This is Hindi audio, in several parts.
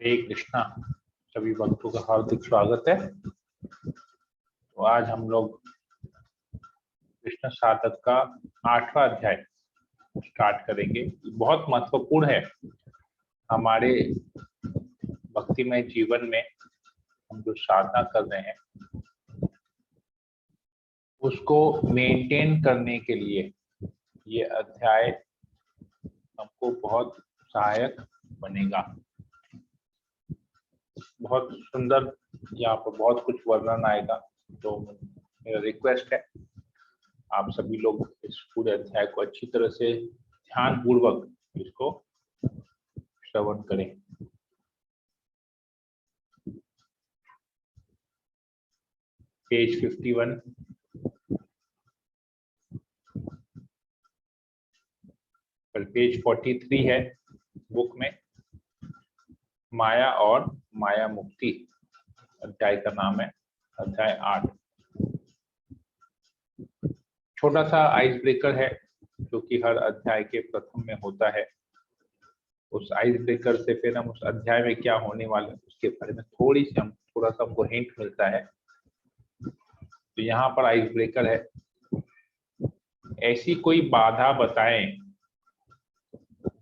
हरे कृष्णा। सभी भक्तों का हार्दिक स्वागत है। तो आज हम लोग कृष्ण साधक का 8वां अध्याय स्टार्ट करेंगे। बहुत महत्वपूर्ण है हमारे भक्तिमय जीवन में। हम जो साधना कर रहे हैं उसको मेंटेन करने के लिए ये अध्याय हमको बहुत सहायक बनेगा। बहुत सुंदर यहाँ पर बहुत कुछ वर्णन आएगा। तो मेरा रिक्वेस्ट है आप सभी लोग इस पूरे अध्याय को अच्छी तरह से ध्यान पूर्वक इसको श्रवण करें। पेज 51 पर पेज 43 है बुक में। माया और माया मुक्ति अध्याय का नाम है, अध्याय 8। छोटा सा आइस ब्रेकर है जो कि हर अध्याय के प्रथम में होता है। उस आइस ब्रेकर से फिर हम उस अध्याय में क्या होने वाले हैं उसके बारे में थोड़ा सा हमको हिंट मिलता है। तो यहाँ पर आइस ब्रेकर है, ऐसी कोई बाधा बताएं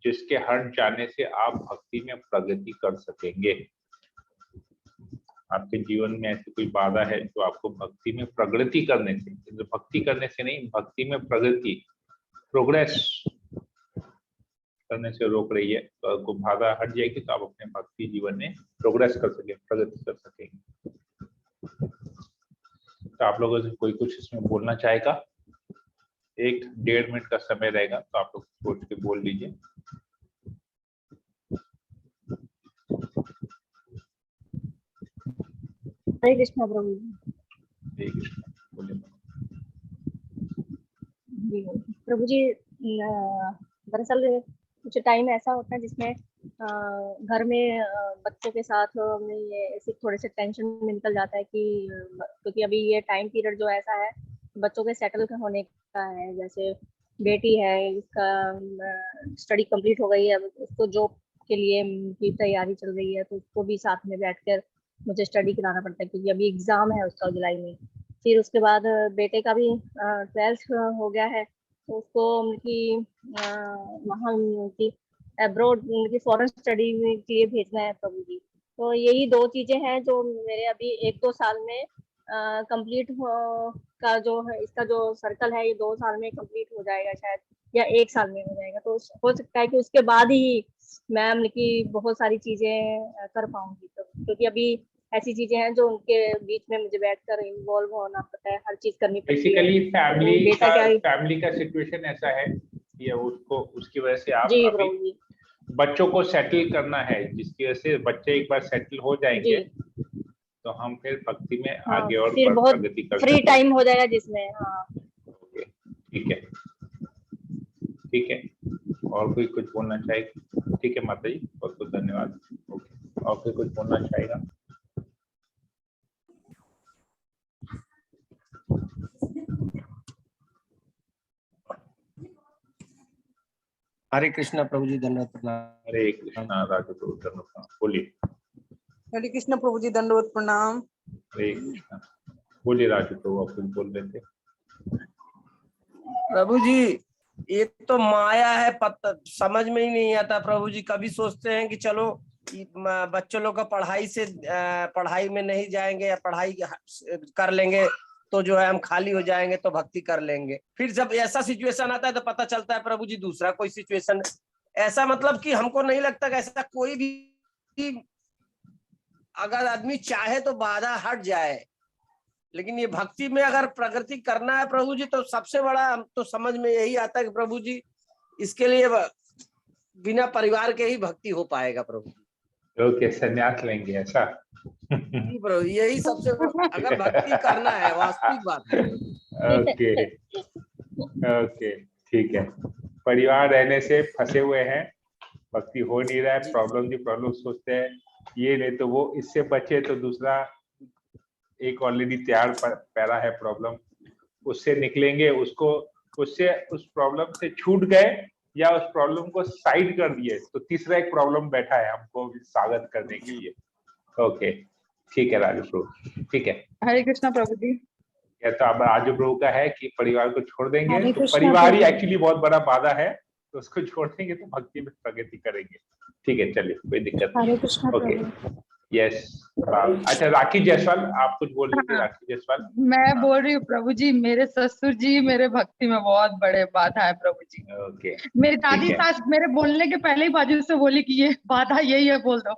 जिसके हट जाने से आप भक्ति में प्रगति कर सकेंगे। आपके जीवन में ऐसी कोई बाधा है जो आपको भक्ति में प्रगति करने से, भक्ति करने से नहीं, भक्ति में प्रगति, प्रोग्रेस करने से रोक रही है। तो आपको बाधा हट जाएगी तो आप अपने भक्ति जीवन में प्रोग्रेस कर सकेंगे, प्रगति कर सकेंगे। तो आप लोगों से कोई कुछ इसमें बोलना चाहेगा? 1-1.5 मिनट का समय रहेगा तो आप लोग सोच के बोल लीजिए। हरे कृष्णा प्रभु जी। हरे कृष्णा, बोलिए। प्रभु जी, दरअसल कुछ टाइम ऐसा होता है जिसमें घर में बच्चों के साथ में ये ऐसे थोड़े से टेंशन में निकल जाता है कि क्योंकि अभी ये टाइम पीरियड जो ऐसा है बच्चों के सेटल होने का है। जैसे बेटी है, इसका स्टडी कंप्लीट हो गई है, उसको जॉब के लिए की तैयारी चल रही है, तो उसको भी साथ में बैठकर मुझे स्टडी कराना पड़ता है क्योंकि अभी एग्जाम है उसका जुलाई में। फिर उसके बाद बेटे का भी 12th हो गया है, तो उसको उनकी वहाँ उनकी अब्रॉड उनकी फॉरेन स्टडी के लिए भेजना है प्रभु जी। तो यही 2 चीजें हैं जो मेरे अभी 1-2 साल में कंप्लीट का जो है, इसका जो सर्कल है ये 2 साल में कंप्लीट हो जाएगा शायद, या 1 साल में हो जाएगा। तो हो सकता है कि उसके बाद ही मैं उनकी बहुत सारी चीजें कर पाऊंगी। तो क्योंकि अभी ऐसी चीजें हैं जो उनके बीच में मुझे बैठकर इन्वॉल्व होना पड़ता है, हर चीज करनी पड़ती है। बेसिकली फैमिली का सिचुएशन ऐसा है कि उसको उसकी वजह से आप अभी बच्चों को सेटल करना है, जिसकी वजह से बच्चे एक बार सेटल हो जाएंगे तो हम फिर भक्ति में आगे और फिर बहुत प्रगति कर फ्री टाइम हो जाएगा जिसमें। ओके, ठीक है। और कोई कुछ बोलना चाहेगा? ठीक है माता जी, बहुत बहुत धन्यवाद। ओके, और कोई कुछ बोलना चाहेगा? हरे कृष्णा प्रभु जी, दंडवत प्रणाम। हरे कृष्णा राजू प्रभु, दंडवत प्रणाम। बोलिए। हरे कृष्ण प्रभु जी, दंडवत प्रणाम। हरे कृष्णा, बोलिए राजू प्रभु, आप कुछ बोल रहे थे। प्रभु जी, ये तो माया है, पता समझ में ही नहीं आता प्रभु जी। कभी सोचते हैं कि चलो बच्चों लोग का पढ़ाई में नहीं जाएंगे या पढ़ाई कर लेंगे तो जो है हम खाली हो जाएंगे तो भक्ति कर लेंगे। फिर जब ऐसा सिचुएशन आता है तो पता चलता है प्रभु जी दूसरा कोई सिचुएशन ऐसा, मतलब कि हमको नहीं लगता कि ऐसा कोई भी अगर आदमी चाहे तो बाधा हट जाए। लेकिन ये भक्ति में अगर प्रगति करना है प्रभु जी तो सबसे बड़ा हम तो समझ में यही आता है कि प्रभु जी इसके लिए बिना परिवार के ही भक्ति हो पाएगा प्रभु जी। ओके, संन्यास लेंगे ऐसा? जी प्रभु, यही सबसे अगर भक्ति करना है, वास्तविक बात है। ओके, ठीक है। परिवार रहने से फंसे हुए हैं, भक्ति हो नहीं रहा है, प्रॉब्लम सोचते हैं ये नहीं तो वो, इससे बचे तो दूसरा एक ऑलरेडी तैयार पैरा है प्रॉब्लम, उससे निकलेंगे, उससे उस प्रॉब्लम से छूट गए या उस प्रॉब्लम को साइड कर दिए, तो तीसरा एक प्रॉब्लम बैठा है हमको स्वागत करने के लिए। ओके, ठीक है राजू प्रभु, ठीक है। हरे कृष्णा प्रभु जी। या तो अब राजू प्रभु का है कि परिवार को छोड़ देंगे, हरे तो कृष्णा परिवार ही प्रभु। एक्चुअली बहुत बड़ा बाधा है, तो उसको छोड़ देंगे तो भक्ति में प्रगति करेंगे। ठीक है, चलिए, कोई दिक्कत हरे नहीं। कृष्णा ओके, प्रभु। यस। अच्छा, राखी जायसवाल आप कुछ बोल रही थी। हाँ। राखी जायसवाल। मैं बोल रही हूँ प्रभु जी, मेरे ससुर जी मेरे भक्ति में बहुत बड़े बाधा है प्रभु जी। ओके, मेरी दादी ठीक है। सास मेरे बोलने के पहले ही बाजू से बोली कि ये बाधा यही है, बोल दो।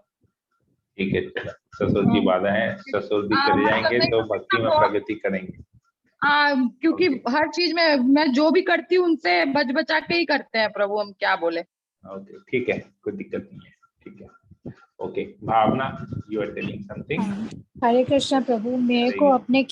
ठीक है, चलो, ससुर जी बाधा है, ससुर जी चले जाएंगे तो भक्ति में प्रगति करेंगे। क्योंकि Okay. हर चीज में मैं जो भी करती हूँ उनसे बच बचा के ही करते हैं प्रभु, हम क्या बोले। ओके, ठीक है, कोई दिक्कत नहीं है, ठीक है। Okay, Bhavna, you are telling something. Hare Krishna प्रभु। मेरे को अपने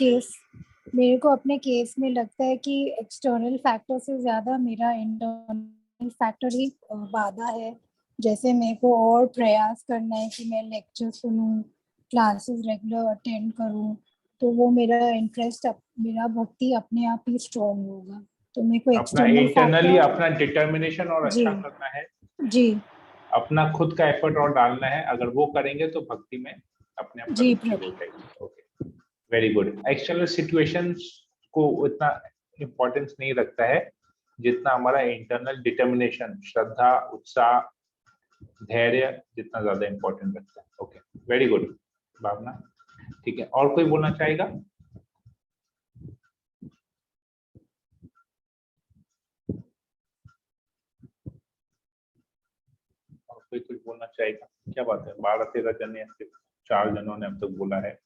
केस में लगता है कि एक्सटर्नल फैक्टर से ज्यादा मेरा इंटरनल फैक्टर ही बाधा है। जैसे मेरे को और प्रयास करना है कि मैं लेक्चर सुनूं, क्लासेस रेगुलर अटेंड करूं, तो वो मेरा इंटरेस्ट, मेरा भक्ति अपने आप ही स्ट्रॉन्ग होगा। तो मेरे को अपना एक्सटर्नल इंटरनली फैक्टर, अपना डिटर्मिनेशन और जी अच्छा करना है, जी अपना खुद का एफर्ट और डालना है। अगर वो करेंगे तो भक्ति में अपने आप जी प्रगति हो प्रभु। जाएगी। Okay, very good. External situations को उतना इम्पोर्टेंस नहीं रखता है जितना हमारा इंटरनल डिटर्मिनेशन, श्रद्धा, उत्साह, धैर्य जितना ज्यादा इम्पोर्टेंट रखता है। ओके, वेरी गुड भावना, ठीक है। और कोई बोलना चाहेगा? और कोई कुछ बोलना चाहेगा? क्या बात है, 12-13 जने, 4 जनों ने अब तक बोला है।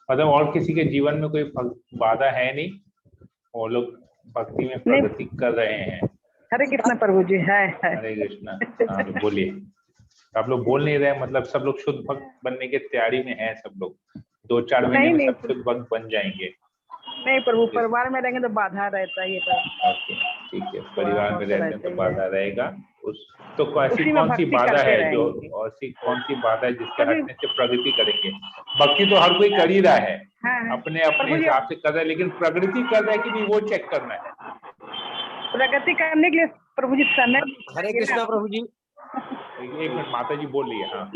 मतलब और किसी के जीवन में कोई बाधा है नहीं, वो लोग भक्ति में प्रगति कर रहे हैं। हरे कृष्णा प्रभु जी। है हरे कृष्णा। हाँ, बोलिए। आप लोग बोल नहीं रहे, मतलब सब लोग शुद्ध भक्त बनने की तैयारी में हैं। सब लोग 2-4 महीने में सब शुद्ध भक्त बन जाएंगे। नहीं प्रभु, परिवार में रहेंगे तो बाधा रहता है। ओके, ठीक है, परिवार में रहते हैं तो बाधा रहेगा। उस तो ऐसी कौन सी बाधा है जो, ऐसी कौन सी बाधा है जिसके हटने से प्रगति करेंगे? भक्ति तो हर कोई कर ही रहा है, अपने अपने हिसाब से कर रहा है, लेकिन प्रगति कर रहा है कि नहीं वो चेक करना है। प्रगति करने के लिए प्रभु जी समय। हरे कृष्णा प्रभु जी। एक मिनट, माता जी बोल रही है। हाँ,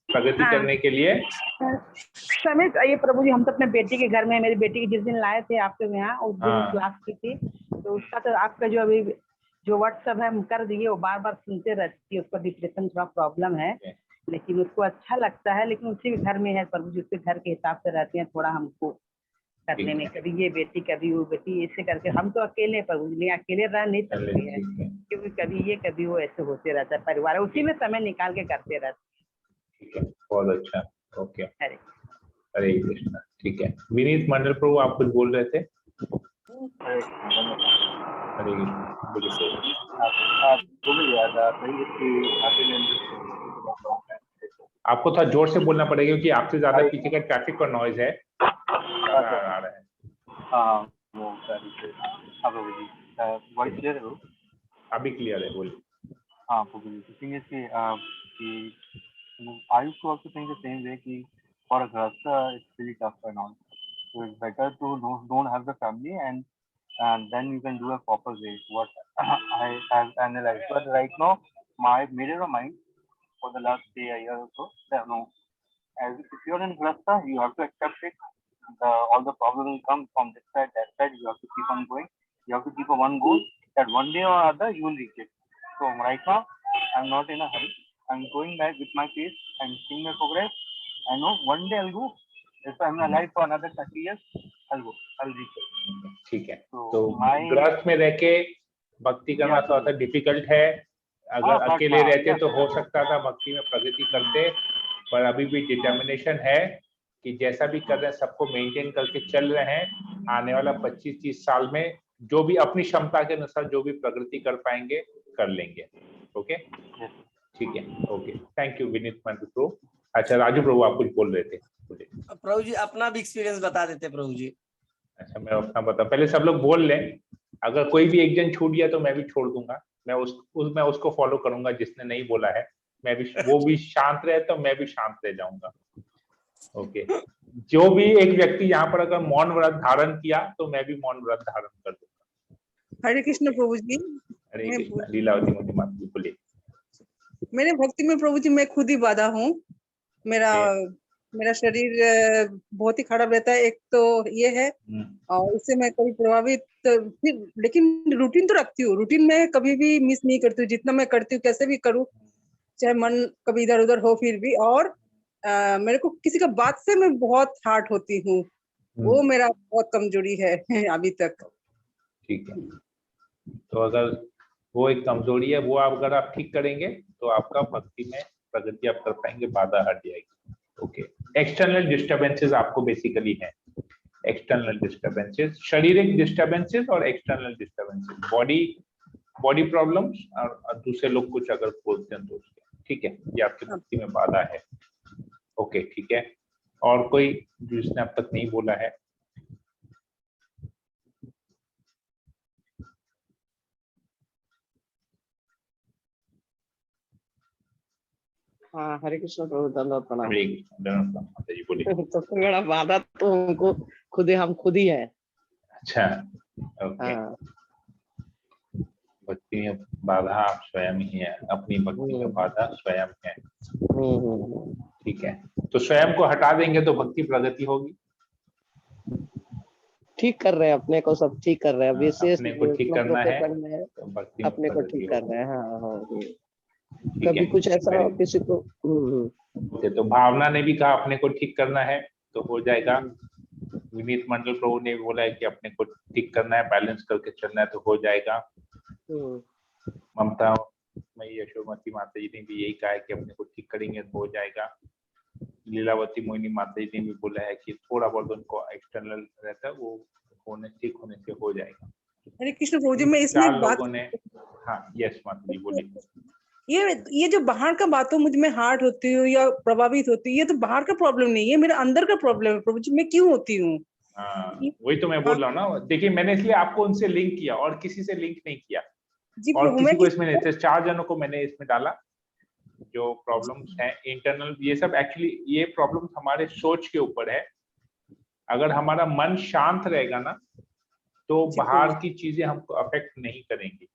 प्रगति करने के लिए समय चाहिए प्रभु जी। हम तो अपने बेटी के घर में, मेरी बेटी की जिस दिन लाए थे आपके यहाँ, उस दिन क्लास की थी, तो उसका तो आपका जो अभी जो व्हाट्सएप है हम कर दिए, वो बार बार सुनते रहती है। उसको डिप्रेशन थोड़ा प्रॉब्लम है, लेकिन उसको अच्छा लगता है। लेकिन उसी घर में है प्रभु जी, उसके घर के हिसाब से रहते हैं थोड़ा हमको करने में, कभी ये बेटी कभी वो बेटी, ऐसे करके हम तो अकेले प्रभु जी, नहीं अकेले रह नहीं सकते हैं, क्योंकि कभी ये कभी वो ऐसे होते रहता है। परिवार उसी में समय निकाल के करते रहते हैं। ठीक है, बहुत अच्छा। ओके, हरे कृष्णा, ठीक है। विनीत मंडल प्रभु, आप कुछ बोल रहे थे? हरे आपको थोड़ा जोर से बोलना पड़ेगा क्योंकि आपसे ज्यादा पीछे का ट्रैफिक का नॉइज है, आ रहा है। अभी क्लियर है, बोलिए। हाँ प्रभु जी, the thing is कि I used to also think the same way कि for a grasta it's really tough and all, so it's better to don't have the family and then you can do a proper way what I have analyzed. But right now my made up mind for the last day a year or so that no, as if you're in grasta you have to accept it. All the problems will come from this side, that side. You have to keep on going. You have to keep one goal that one day or other you will reach it. So right now I'm not in a hurry. I'm going back with my pace and seeing my progress. I know one day I'll go. If I'm alive for another 30 years, I'll go. I'll reach it. ठीक है, तो ग्रस्त में रह के भक्ति करना थोड़ा सा डिफिकल्ट है। अगर अकेले रहते तो हो सकता था भक्ति में प्रगति करते, पर अभी भी डिटर्मिनेशन है कि जैसा भी कर रहे हैं सबको मेंटेन करके चल रहे हैं। आने वाला 25-30 साल में जो भी अपनी क्षमता के अनुसार जो भी प्रगति कर पाएंगे कर लेंगे। ओके, ठीक है, ओके, थैंक यू विनीत मंडल प्रभु। अच्छा, राजू प्रभु आप कुछ बोल रहे थे? प्रभु जी अपना भी एक्सपीरियंस बता देते प्रभु जी। अच्छा, मैं अपना बता, पहले सब लोग बोल लें। अगर कोई भी एक जन छूट गया तो मैं भी छोड़ दूंगा, मैं उसको फॉलो करूंगा जिसने नहीं बोला है। मैं भी, वो भी शांत रहे तो मैं भी शांत रह जाऊंगा। ओके, जो भी एक व्यक्ति यहाँ पर अगर मौन व्रत धारण किया तो मैं भी मौन व्रत धारण कर दूंगा। हरे कृष्ण प्रभु जी। हरे मैं कृष्णा। लीलावती मोहिनी माता जी बोलिए। मेरे भक्ति में प्रभु जी मैं खुद ही बाधा हूँ। मेरा मेरा शरीर बहुत ही खराब रहता है, एक तो ये है, और इससे मैं कभी प्रभावित फिर, लेकिन रूटीन तो रखती हूँ, रूटीन में कभी भी मिस नहीं करती हूँ, जितना मैं करती हूँ कैसे भी करूँ, चाहे मन कभी इधर उधर हो फिर भी। और मेरे को किसी का बात से मैं बहुत हार्ट होती हूँ, वो मेरा बहुत कमजोरी है अभी तक। ठीक है, तो अगर वो एक कमजोरी है, वो अगर आप ठीक करेंगे तो आपका भक्ति में प्रगति आप कर पाएंगे, बाधा हट जाएगी। ओके, एक्सटर्नल डिस्टर्बेंसेस आपको बेसिकली है, एक्सटर्नल डिस्टर्बेंसेस, शारीरिक डिस्टर्बेंसेस और एक्सटर्नल डिस्टर्बेंसेस, बॉडी प्रॉब्लम्स और दूसरे लोग कुछ अगर बोलते हैं तो उसके, ठीक है, ये आपकी भक्ति में बाधा है। ओके, ठीक है। और कोई जिसने अब तक नहीं बोला है? हाँ, हरे कृष्ण प्रभु, धन्यवाद, प्रणाम। हरे कृष्ण, धन्यवाद माता जी बोलिए। तो बड़ा बाधा तो हमको हम खुद ही है। अच्छा, ओके। हाँ। भक्ति में बाधा आप स्वयं ही है, अपनी भक्ति में बाधा स्वयं है। ठीक है, तो स्वयं को हटा देंगे तो भक्ति प्रगति होगी। ठीक कर रहे हैं अपने को, सब ठीक कर रहे हैं, विशेष अपने को ठीक करना है तो भक्ति में अपने को प्रगति ठीक कर होगी। रहे हैं। हाँ, ठीक कभी है, कुछ ऐसा किसी को ओके, तो भावना ने भी कहा अपने को ठीक करना है तो हो जाएगा। विनीत मंडल प्रभु ने भी बोला है कि अपने को ठीक करना है, बैलेंस करके चलना है तो हो जाएगा। ममता मई यशोमती माता जी ने भी यही कहा है कि अपने को ठीक करेंगे तो हो जाएगा। लीलावती मोहिनी माता जी ने भी बोला है कि थोड़ा बहुत उनको एक्सटर्नल रहता है, वो ठीक होने से हो जाएगा। हरे कृष्ण प्रभु जी, मैं इसमें एक बात, हाँ, यस माता जी बोलिए। ये जो बाहर का बातों मुझ में हार्ट होती हूँ या प्रभावित होती है, ये तो बाहर का प्रॉब्लम नहीं है, मेरे अंदर का प्रॉब्लम है प्रभु जी, मैं क्यों होती हूँ। हाँ, वही तो मैं बोल रहा हूँ ना। देखिए, मैंने इसलिए आपको उनसे लिंक किया और किसी से लिंक नहीं किया, जी और प्रभु, किसी को इसमें नहीं, 4 जनों को मैंने इसमें डाला जो प्रॉब्लम्स हैं इंटरनल। ये सब एक्चुअली ये प्रॉब्लम्स हमारे सोच के ऊपर है। अगर हमारा मन शांत रहेगा ना तो बाहर की चीजें हमको अफेक्ट नहीं करेंगी।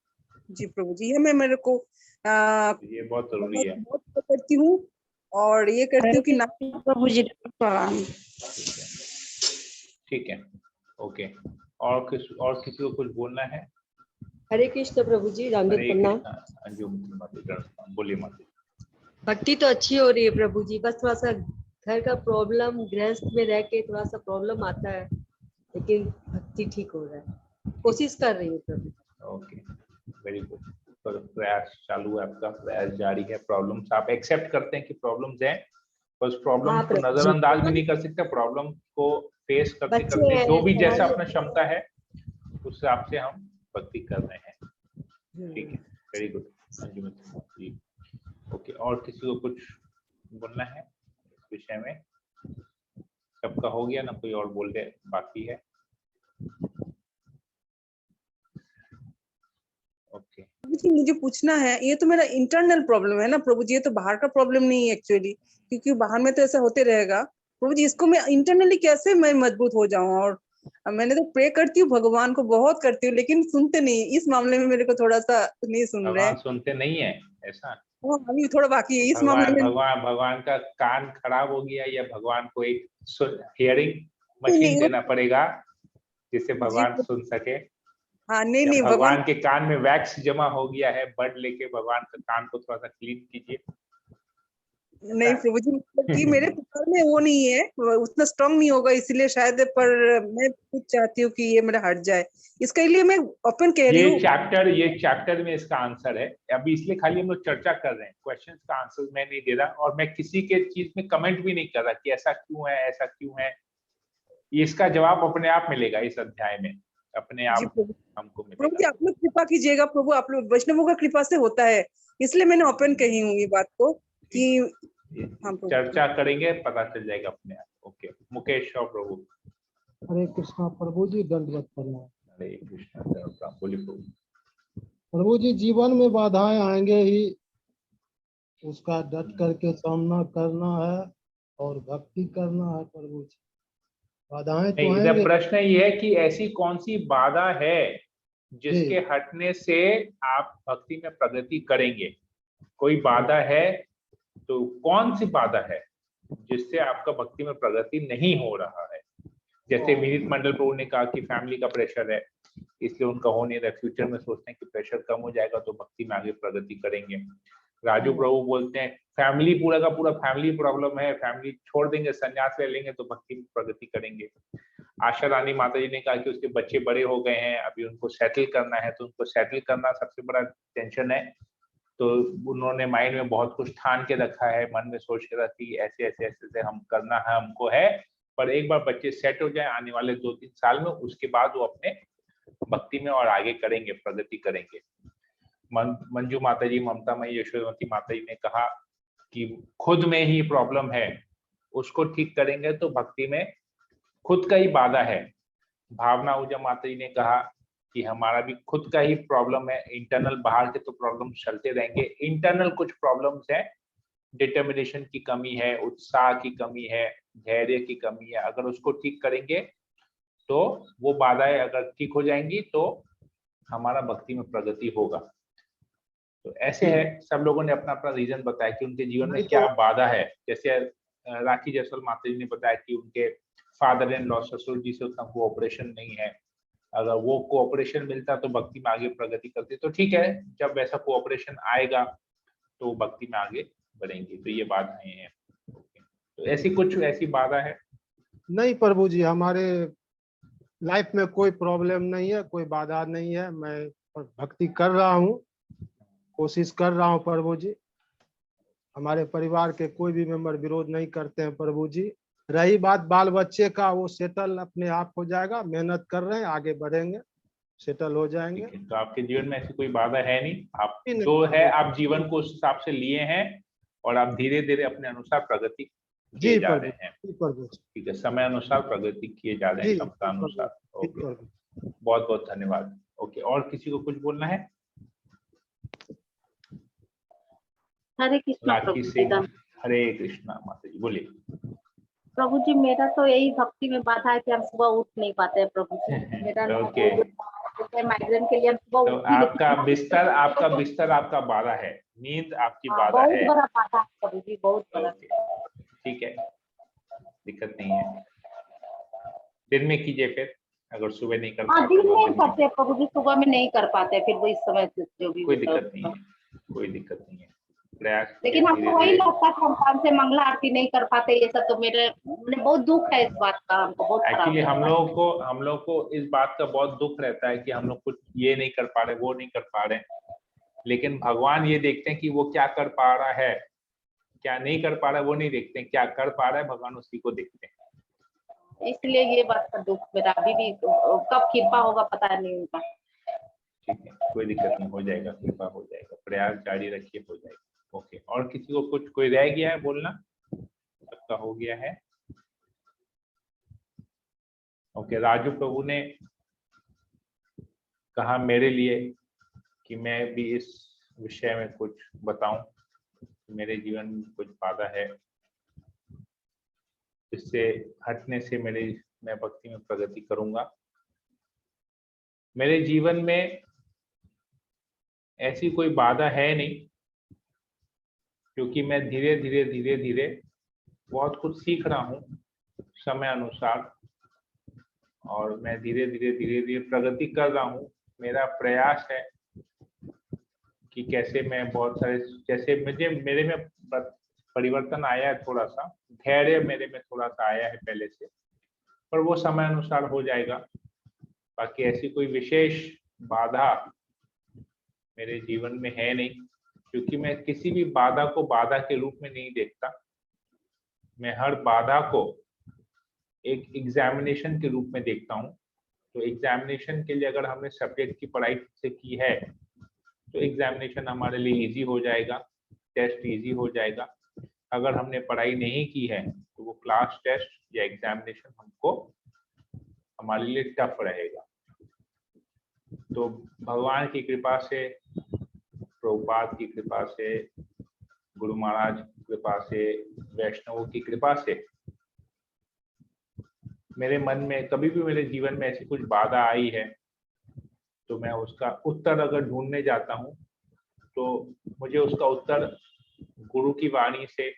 जी प्रभु जी, ये मैं मेरे को ये बहुत जरूरी है। बहुत करती हूँ, और ये करती हूँ कि ना प्रभु जी ठीक है, ओके। और किसी को कुछ बोलना है? हरे कृष्ण प्रभु जी, रामदेव प्रणाम। बोलिए माता। भक्ति तो अच्छी हो रही है प्रभु जी, बस थोड़ा सा घर का प्रॉब्लम, गृहस्थ में रह के थोड़ा सा प्रॉब्लम आता है, लेकिन भक्ति ठीक हो रहा है, कोशिश कर रही हूँ प्रभु। Okay, very good. तो प्रयास चालू है आपका, प्रयास जारी है। प्रॉब्लम्स आप एक्सेप्ट करते हैं कि प्रॉब्लम्स हैं, बस प्रॉब्लम को नजरअंदाज भी नहीं कर सकते, प्रॉब्लम को फेस करते करते जो भी जैसा अपना क्षमता है उस हिसाब से हम भक्ति कर रहे हैं। ठीक है, वेरी गुड। ओके, और किसी को कुछ बोलना है इस विषय में? सबका हो गया ना, कोई और बोल दे बाकी है? ओके, प्रभु जी मुझे पूछना है, ये तो मेरा इंटरनल प्रॉब्लम है ना प्रभु जी, ये तो बाहर का प्रॉब्लम नहीं है एक्चुअली, क्योंकि बाहर में तो ऐसा होते रहेगा। प्रभु जी, इसको मैं इंटरनली कैसे मैं मजबूत हो जाऊं? और मैंने तो प्रे करती हूँ, भगवान को बहुत करती हूँ, लेकिन सुनते नहीं। इस मामले में मेरे को थोड़ा सा नहीं सुन रहे। सुनते नहीं है ऐसा? अभी थोड़ा बाकी है इस मामले में। भगवान का कान खराब हो गया, या भगवान को एक हियरिंग मशीन देना पड़ेगा जिससे भगवान सुन सके? हाँ, नहीं भगवान के कान में वैक्स जमा हो गया है, बड लेके भगवान के कान को थोड़ा सा क्लीन कीजिए। नहीं प्रभु जी, कि मेरे पुकार में वो नहीं है, उतना स्ट्रांग नहीं होगा, इसलिए शायद। पर मैं कुछ चाहती हूँ कि ये मेरा हट जाए, इसके लिए मैं ओपन कह रही हूँ। ये चैप्टर में इसका आंसर है। अभी इसलिए खाली हम लोग चर्चा कर रहे हैं, क्वेश्चंस का आंसर मैं नहीं दे रहा, और मैं किसी के चीज में कमेंट भी नहीं कर रहा कि ऐसा क्यों है, ऐसा क्यों है। इसका जवाब अपने आप मिलेगा इस अध्याय में, अपने आप हमको मिलेगा। प्रभु जी, आप लोग कृपा कीजिएगा प्रभु, आप लोग वैष्णवों का कृपा से होता है, इसलिए मैंने ओपन कही हूँ ये बात को कि चर्चा करेंगे, पता चल जाएगा अपने आप। ओके, मुकेश और प्रभु। हरे कृष्णा प्रभु जी, दंडवत प्रणाम। हरे कृष्णा, बोलिए प्रभु। प्रभु जी, जीवन में बाधाएं आएंगे ही, उसका डट करके सामना करना है और भक्ति करना है प्रभु जी। बाधाएं तो आएंगे। प्रश्न ये है कि ऐसी कौन सी बाधा है जिसके हटने से आप भक्ति में प्रगति करेंगे। कोई बाधा है तो कौन सी बाधा है जिससे आपका भक्ति में प्रगति नहीं हो रहा है? जैसे विनीत मंडल प्रभु ने कहा कि फैमिली का प्रेशर है, इसलिए उनका हो नहीं रहा। फ्यूचर में सोचते हैं कि प्रेशर कम हो जाएगा तो भक्ति में आगे प्रगति करेंगे। राजू प्रभु बोलते हैं फैमिली पूरा का पूरा फैमिली प्रॉब्लम है, फैमिली छोड़ देंगे, संन्यास ले लेंगे तो भक्ति में प्रगति करेंगे। आशा रानी माता जी ने कहा कि उसके बच्चे बड़े हो गए हैं, अभी उनको सेटल करना है, तो उनको सेटल करना सबसे बड़ा टेंशन है। तो उन्होंने माइंड में बहुत कुछ ठान के रखा है, मन में सोच के रखी ऐसे ऐसे ऐसे से हम करना है हमको है, पर एक बार बच्चे सेट हो जाए आने वाले 2-3 साल में, उसके बाद वो अपने भक्ति में और आगे करेंगे, प्रगति करेंगे। मंजू माता जी, ममता मई, यशोदमती माता जी ने कहा कि खुद में ही प्रॉब्लम है, उसको ठीक करेंगे तो भक्ति में खुद का ही बाधा है। भावना ऊर्जा माता जी ने कहा कि हमारा भी खुद का ही प्रॉब्लम है, इंटरनल बाहर के तो प्रॉब्लम चलते रहेंगे, इंटरनल कुछ प्रॉब्लम्स है, डिटर्मिनेशन की कमी है, उत्साह की कमी है, धैर्य की कमी है। अगर उसको ठीक करेंगे तो वो बाधाएं अगर ठीक हो जाएंगी तो हमारा भक्ति में प्रगति होगा। तो ऐसे है, सब लोगों ने अपना अपना रीजन बताया कि उनके जीवन में क्या बाधा है। जैसे राखी जयसवाल माता जी ने बताया कि उनके फादर इन लॉ ससुर जी से उतना कोऑपरेशन नहीं है, अगर वो कोऑपरेशन मिलता तो भक्ति में आगे प्रगति करते। तो ठीक है, जब वैसा कोऑपरेशन आएगा तो भक्ति में आगे बढ़ेंगे। तो ये बाधाएं हैं। तो ऐसी कुछ ऐसी बाधा है? नहीं प्रभु जी, हमारे लाइफ में कोई प्रॉब्लम नहीं है, कोई बाधा नहीं है। मैं भक्ति कर रहा हूँ, कोशिश कर रहा हूँ प्रभु जी। हमारे परिवार के कोई भी मेंबर विरोध नहीं करते हैं प्रभु जी। रही बात बाल बच्चे का, वो सेटल अपने आप हो जाएगा, मेहनत कर रहे हैं, आगे बढ़ेंगे, सेटल हो जाएंगे। तो आपके जीवन में ऐसी कोई बाधा है नहीं, आप जो है आप जीवन को उस हिसाब से लिए हैं और आप धीरे धीरे अपने अनुसार प्रगति किए जा रहे हैं। ठीक है, समय अनुसार प्रगति किए जा रहे हैं, क्षमता अनुसार। ओके, बहुत बहुत धन्यवाद। ओके, और किसी को कुछ बोलना है? हरे कृष्णा राखी सिंह, हरे कृष्णा माता जी, बोलिए। प्रभु जी, मेरा तो यही भक्ति में बाधा है कि हम सुबह उठ नहीं पाते हैं प्रभु जी। मेरा माइग्रेन के लिए हम सुबह तो आपका बिस्तर आपका बाधा है, नींद आपकी बाधा बहुत है। बड़ा बाधा है प्रभु जी, बहुत बड़ा। ठीक है, दिक्कत नहीं है। दिन में कीजिए फिर, अगर सुबह नहीं कर पाते। दिन में करते प्रभु जी, सुबह में नहीं कर पाते, फिर वो इस समय जो भी। कोई दिक्कत नहीं है, कोई दिक्कत नहीं है, प्रयास। लेकिन हमको वही लगता है हम काम से मंगला आरती नहीं कर पाते, ये सब तो मेरे बहुत दुख है इस बात का, हमको बहुत खराब। एक्चुअली हम लोग को इस बात का बहुत दुख रहता है कि हम लोग कुछ ये नहीं कर पा रहे, वो नहीं कर पा रहे, लेकिन भगवान ये देखते हैं कि वो क्या कर पा रहा है, क्या नहीं कर पा रहा है वो नहीं देखते हैं, क्या कर पा रहा है भगवान उसी को देखते हैं। इसलिए ये बात का दुख मेरा अभी भी, कब कृपा होगा पता नहीं होगा। ठीक है, कोई दिक्कत नहीं, हो जाएगा, कृपा हो जाएगा, प्रयास जारी रखिए, हो जाएगा। ओके, और किसी को कुछ कोई रह गया है बोलना? सबका हो गया है। ओके, राजू प्रभु ने कहा मेरे लिए कि मैं भी इस विषय में कुछ बताऊं, मेरे जीवन में कुछ बाधा है, इससे हटने से मैं भक्ति में प्रगति करूंगा। मेरे जीवन में ऐसी कोई बाधा है नहीं, क्योंकि मैं धीरे धीरे बहुत कुछ सीख रहा हूँ समय अनुसार, और मैं धीरे धीरे प्रगति कर रहा हूँ। मेरा प्रयास है कि कैसे मैं बहुत सारे, जैसे मेरे में परिवर्तन आया है, थोड़ा सा धैर्य मेरे में थोड़ा सा आया है पहले से, पर वो समय अनुसार हो जाएगा। बाकी ऐसी कोई विशेष बाधा मेरे जीवन में है नहीं, क्योंकि मैं किसी भी बाधा को बाधा के रूप में नहीं देखता। मैं हर बाधा को एक एग्जामिनेशन के रूप में देखता हूँ। तो एग्जामिनेशन के लिए अगर हमने सब्जेक्ट की पढ़ाई से की है तो एग्जामिनेशन हमारे लिए इजी हो जाएगा, टेस्ट इजी हो जाएगा। अगर हमने पढ़ाई नहीं की है तो वो क्लास टेस्ट या एग्जामिनेशन हमारे लिए टफ रहेगा। तो भगवान की कृपा से, प्रभुपाद की कृपा से, गुरु महाराज की कृपा से, वैष्णवों की कृपा से मेरे मन में कभी भी मेरे जीवन में ऐसी कुछ बाधा आई है तो मैं उसका उत्तर अगर ढूंढने जाता हूँ तो मुझे उसका उत्तर गुरु की वाणी से,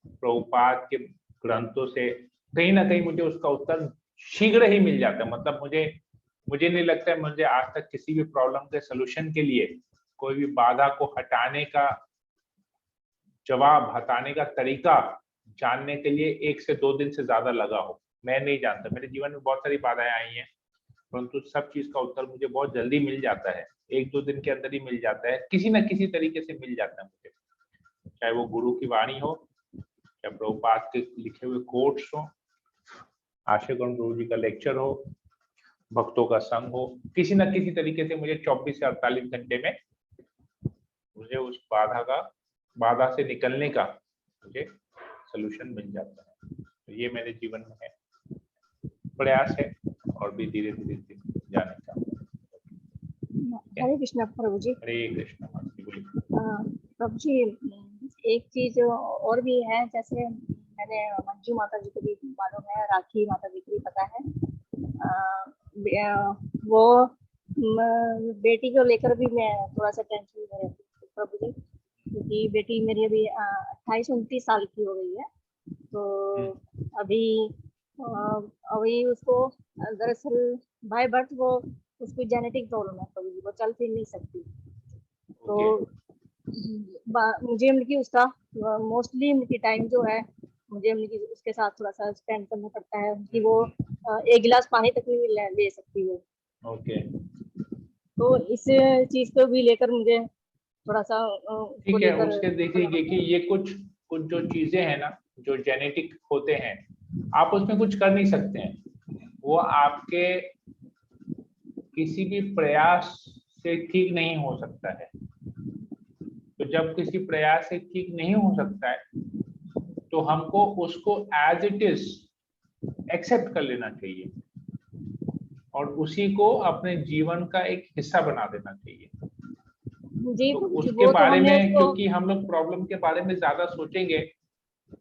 प्रभुपाद के ग्रंथों से कहीं ना कहीं मुझे उसका उत्तर शीघ्र ही मिल जाता है। मतलब मुझे नहीं लगता है मुझे आज तक किसी भी प्रॉब्लम के सलूशन के लिए कोई भी बाधा को हटाने का जवाब, हटाने का तरीका जानने के लिए 1 से 2 दिन से ज्यादा लगा हो। मैं नहीं जानता, मेरे जीवन में बहुत सारी बाधाएं आई हैं, परंतु सब चीज का उत्तर मुझे बहुत जल्दी मिल जाता है, 1-2 दिन के अंदर ही मिल जाता है, किसी न किसी तरीके से मिल जाता है मुझे। चाहे वो गुरु की वाणी हो, चाहे प्रभुपाद के लिखे हुए कोट्स हो, आशेगुण गुरु जी का लेक्चर हो, भक्तों का संग हो, किसी न किसी तरीके से मुझे 24 से 48 घंटे में मुझे उस बाधा से निकलने का मुझे सलूशन मिल जाता है। तो ये मेरे जीवन में है, प्रयास है और भी धीरे धीरे जाने का। हरे कृष्णा प्रभु जी। हरे कृष्णा। प्रभु जी एक चीज और भी है, जैसे मैंने मंजू माता जी को भी मालूम है, राखी माता जी को भी पता है, वो बेटी को लेकर भी मैं थोड़ा सा टेंशन में रहती हूँ प्रभु जी, क्योंकि बेटी मेरी अभी 28-29 साल की हो गई है। तो अभी उसको दरअसल बाय बर्थ वो उसको जेनेटिक प्रॉब्लम है प्रभु जी, वो चल फिर नहीं सकती। तो मुझे उनकी उसका मोस्टली उनकी टाइम जो है मुझे उनकी उसके साथ थोड़ा सा स्पेंड करना पड़ता है, उनकी वो 1 गिलास पानी तक नहीं ले सकती है। ओके, तो इस चीज को भी लेकर मुझे थोड़ा सा ठीक है। उसके देखिए ये कुछ जो चीजें हैं ना जो जेनेटिक होते हैं, आप उसमें कुछ कर नहीं सकते हैं, वो आपके किसी भी प्रयास से ठीक नहीं हो सकता है। तो जब किसी प्रयास से ठीक नहीं हो सकता है तो हमको उसको एज इट इज एक्सेप्ट कर लेना चाहिए और उसी को अपने जीवन का एक हिस्सा बना देना चाहिए। तो उसके बारे में, क्योंकि हम लोग प्रॉब्लम के बारे में ज्यादा सोचेंगे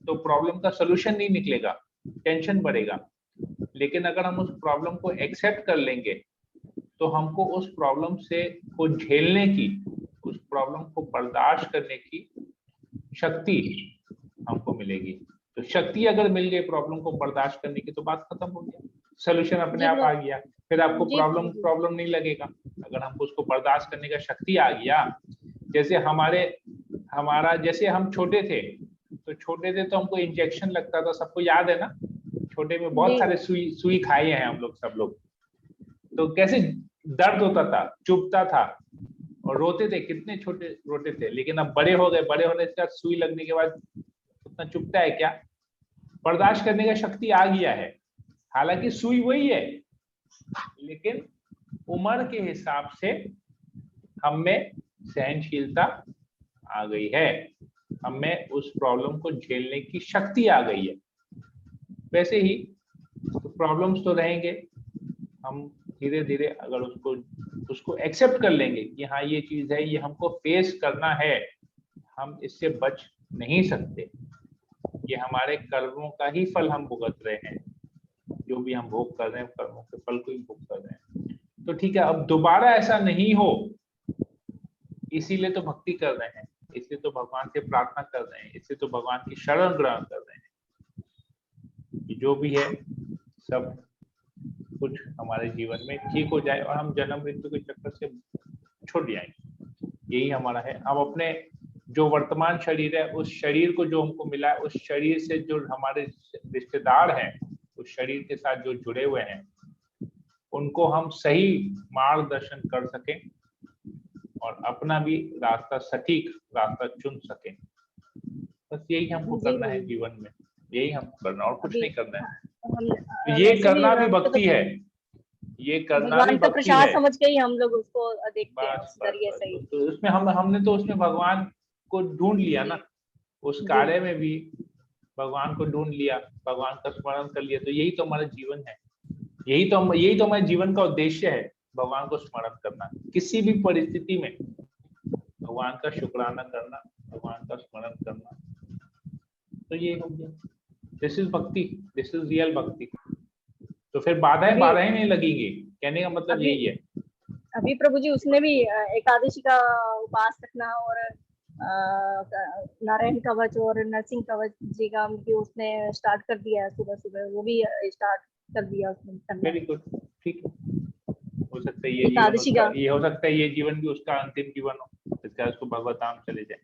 तो प्रॉब्लम का सोल्यूशन नहीं निकलेगा, टेंशन बढ़ेगा। लेकिन अगर हम उस प्रॉब्लम को एक्सेप्ट कर लेंगे तो हमको उस प्रॉब्लम से को झेलने की, उस प्रॉब्लम को बर्दाश्त करने की शक्ति हमको मिलेगी। तो शक्ति अगर मिल गई प्रॉब्लम को बर्दाश्त करने की तो बात खत्म हो गया, सोल्यूशन अपने आप आ गया। फिर आपको प्रॉब्लम नहीं लगेगा अगर हमको उसको बर्दाश्त करने का शक्ति आ गया। जैसे हमारा जैसे हम छोटे थे तो हमको इंजेक्शन लगता था, सबको याद है ना, छोटे में बहुत सारे सुई खाए हैं हम लोग, सब लोग। तो कैसे दर्द होता था, चुभता था और रोते थे, कितने छोटे रोते थे। लेकिन अब बड़े हो गए, बड़े होने के बाद सुई लगने के बाद उतना चुभता है क्या? बर्दाश्त करने का शक्ति आ गया है। हालांकि सुई वही है, लेकिन उम्र के हिसाब से हम में सहनशीलता आ गई है, हम में उस प्रॉब्लम को झेलने की शक्ति आ गई है। वैसे ही प्रॉब्लम्स तो रहेंगे, हम धीरे धीरे अगर उसको एक्सेप्ट कर लेंगे कि हाँ ये चीज है, ये हमको फेस करना है, हम इससे बच नहीं सकते, ये हमारे कर्मों का ही फल हम भुगत रहे हैं, जो भी हम भोग कर रहे हैं कर्मों के फल को ही भोग कर रहे हैं। तो ठीक है, अब दोबारा ऐसा नहीं हो इसीलिए तो भक्ति कर रहे हैं, इसलिए तो भगवान से प्रार्थना कर रहे हैं, इसलिए तो भगवान की शरण ग्रहण कर रहे हैं कि जो भी है सब कुछ हमारे जीवन में ठीक हो जाए और हम जन्म मृत्यु के चक्कर से छूट जाएंगे। यही हमारा है। हम अपने जो वर्तमान शरीर है, उस शरीर को जो हमको मिला है, उस शरीर से जो हमारे रिश्तेदार हैं, उस शरीर के साथ जो जुड़े हुए हैं, उनको हम सही मार्गदर्शन कर सकें और अपना भी रास्ता, सटीक रास्ता चुन सकें। बस यही हमको करना है जीवन में, यही हमको करना और कुछ नहीं करना है। तो ये करना भी भक्ति है, ये करना भी भक्ति है। समझ के ही हम लोग उसको देखते हैं उस जरिए से ही। तो उसमें हमने तो उसमें भगवान को ढूंढ लिया ना, उस कार्य में भी भगवान को ढूंढ लिया, भगवान का स्मरण कर लिया। तो यही तो हमारा जीवन है, यही तो हमारे जीवन का उद्देश्य है, भगवान को स्मरण करना। किसी भी परिस्थिति में भगवान का शुक्राना करना, भगवान का स्मरण करना, तो ये हो गया। दिस इज भक्ति, दिस इज रियल भक्ति। तो फिर बाधाएं नहीं लगेंगी, कहने का मतलब यही है। अभी प्रभु जी उसने भी एकादशी का उपवास रखना और नारायण कवच और नरसिंह कवच जी का भी उसने स्टार्ट कर दिया है सुबह सुबह, वो भी स्टार्ट कर दिया उसने करना। वेरी गुड, ठीक है। हो सकता है ये जीवन एकादशी उसका, का ये हो सकता है ये जीवन भी उसका अंतिम जीवन हो, इसका उसको भगवत धाम चले जाए।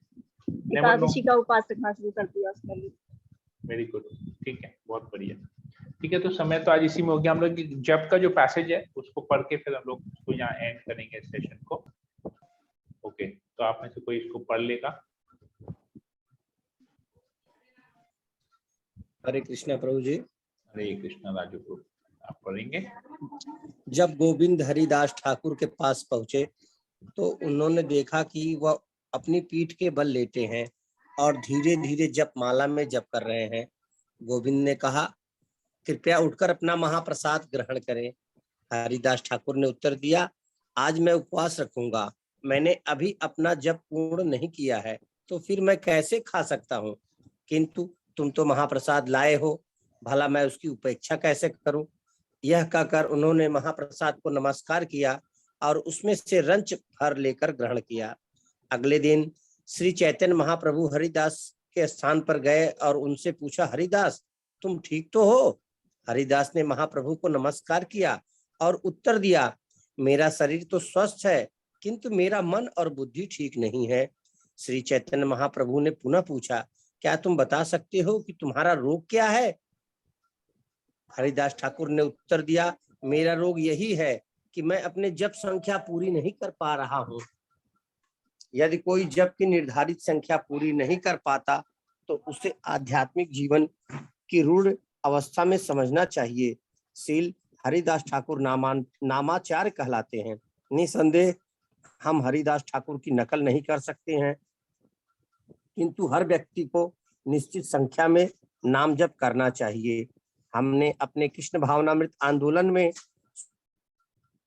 एकादशी का उपवास रखना शुरू कर दिया उसने भी। वेरी गुड, ठीक है, बहुत बढ़िया। ठीक है, तो समय तो आज इसी में हो गया। हम लोग जब का जो पैसेज है उसको पढ़ के फिर हम लोग उसको यहाँ एंड करेंगे इस सेशन को। ओके, तो आप में से कोई इसको पढ़ लेगा? हरे कृष्णा प्रभु जी। हरे कृष्णा राजू प्रभु, आप पढ़ेंगे? जब गोविंद हरिदास ठाकुर के पास पहुंचे तो उन्होंने देखा कि वह अपनी पीठ के बल लेटे हैं और धीरे धीरे जप माला में जप कर रहे हैं। गोविंद ने कहा, कृपया उठकर अपना महाप्रसाद ग्रहण करें। हरिदास ठाकुर ने उत्तर दिया, आज मैं उपवास रखूंगा। मैंने अभी अपना जप पूर्ण नहीं किया है, तो फिर मैं कैसे खा सकता हूँ? किंतु तुम तो महाप्रसाद लाए हो, भला मैं उसकी उपेक्षा कैसे करूं? यह कहकर उन्होंने महाप्रसाद को नमस्कार किया और उसमें से रंच भर लेकर ग्रहण किया। अगले दिन श्री चैतन्य महाप्रभु हरिदास के स्थान पर गए और उनसे पूछा, हरिदास तुम ठीक तो हो? हरिदास ने महाप्रभु को नमस्कार किया और उत्तर दिया, मेरा शरीर तो स्वस्थ है, किंतु मेरा मन और बुद्धि ठीक नहीं है। श्री चैतन्य महाप्रभु ने पुनः पूछा, क्या तुम बता सकते हो कि तुम्हारा रोग क्या है? हरिदास ठाकुर ने उत्तर दिया, मेरा रोग यही है कि मैं अपने जप संख्या पूरी नहीं कर पा रहा हूँ। यदि कोई जप की निर्धारित संख्या पूरी नहीं कर पाता तो उसे आध्यात्मिक जीवन की रूढ़ अवस्था में समझना चाहिए। श्रील हरिदास ठाकुर नामाचार्य कहलाते हैं। निसंदेह हम हरिदास ठाकुर की नकल नहीं कर सकते हैं, किंतु हर व्यक्ति को निश्चित संख्या में नाम जप करना चाहिए। हमने अपने कृष्ण भावनामृत आंदोलन में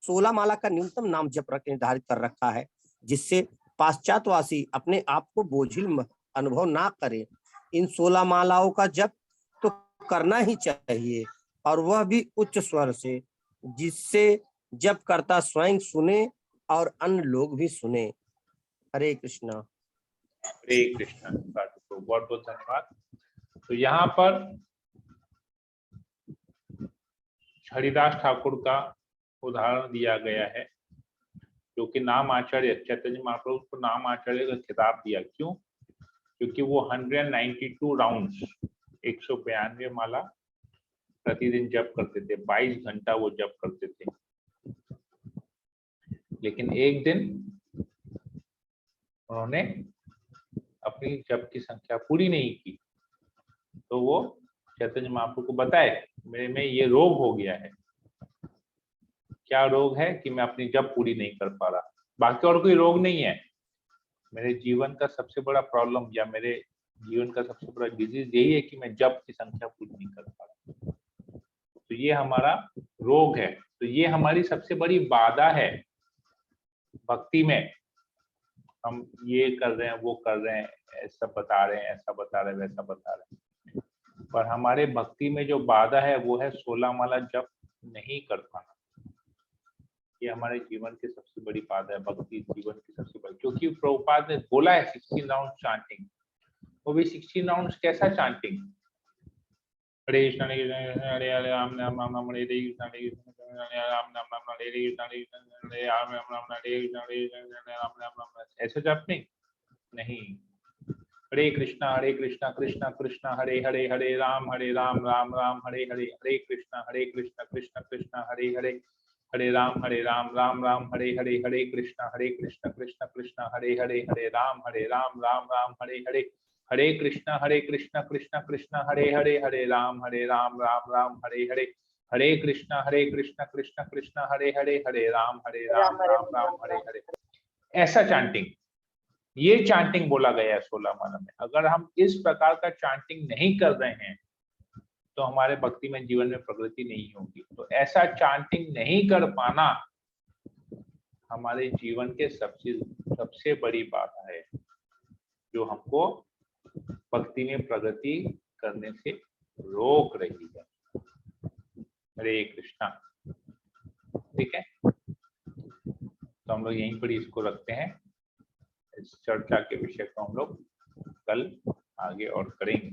16 माला का न्यूनतम नाम जप निर्धारित कर रखा है, जिससे पाश्चात्यवासी अपने आप को बोझिल अनुभव ना करें। इन 16 मालाओं का जप तो करना ही चाहिए, और वह भी उच्च स्वर से, जिससे जप करता स्वयं सुने और अन्य लोग भी सुने। हरे कृष्णा। हरे कृष्णा। बहुत बहुत धन्यवाद। तो यहाँ पर हरिदास ठाकुर का उदाहरण दिया गया है, जो कि नाम आचार्य चैतन्य महाप्रभु को नाम आचार्य का खिताब दिया। क्यों? क्योंकि वो 192 राउंड्स 192 माला प्रतिदिन जप करते थे, 22 घंटा वो जप करते थे। लेकिन एक दिन उन्होंने अपनी जप की संख्या पूरी नहीं की, तो वो चैतन्य महाप्रभु को बताए, मेरे में ये रोग हो गया है। क्या रोग है? कि मैं अपनी जप पूरी नहीं कर पा रहा। बाकी और कोई रोग नहीं है। मेरे जीवन का सबसे बड़ा प्रॉब्लम या मेरे जीवन का सबसे बड़ा डिजीज यही है कि मैं जप की संख्या पूरी नहीं कर पा रहा। तो ये हमारा रोग है। तो ये हमारी सबसे बड़ी बाधा है भक्ति में। हम ये कर रहे हैं, वो कर रहे हैं, ऐसा बता रहे हैं, ऐसा बता रहे हैं, वैसा बता रहे हैं, पर हमारे भक्ति में जो बाधा है वो है 16 माला जप नहीं कर पाना। ये हमारे जीवन की सबसे बड़ी बाधा है, भक्ति जीवन की सबसे बड़ी। क्योंकि प्रभुपाद ने बोला है 16 राउंड चांटिंग, वो भी 16 राउंड कैसा चांटिंग? हरे कृष्ण हरे हरे राम राम राम राम हरे कृष्ण हरे कृष्ण हरे राम राम राम हरे कृष्ण हरे कृष्ण हरे राम राम राम हरे कृष्ण हरे राम राम राम, ऐसे जप नहीं। हरे कृष्णा कृष्णा कृष्णा हरे हरे हरे राम राम राम हरे हरे, हरे कृष्णा कृष्णा कृष्णा हरे हरे, हरे राम राम राम हरे हरे, हरे कृष्णा कृष्णा कृष्णा हरे हरे, हरे राम राम राम हरे हरे, हरे कृष्णा कृष्णा कृष्णा हरे हरे, हरे राम राम राम हरे हरे, हरे कृष्णा कृष्णा कृष्णा हरे हरे, हरे राम राम राम हरे हरे। ऐसा चांटिंग, ये चांटिंग बोला गया है 16 माला में। अगर हम इस प्रकार का चांटिंग नहीं कर रहे हैं तो हमारे भक्ति में जीवन में प्रगति नहीं होगी। तो ऐसा चांटिंग नहीं कर पाना हमारे जीवन के सबसे बड़ी बात है, जो हमको भक्ति में प्रगति करने से रोक रही है। हरे कृष्णा। ठीक है, तो हम लोग यहीं पर इसको रखते हैं। इस चर्चा के विषय को हम लोग कल आगे और करेंगे।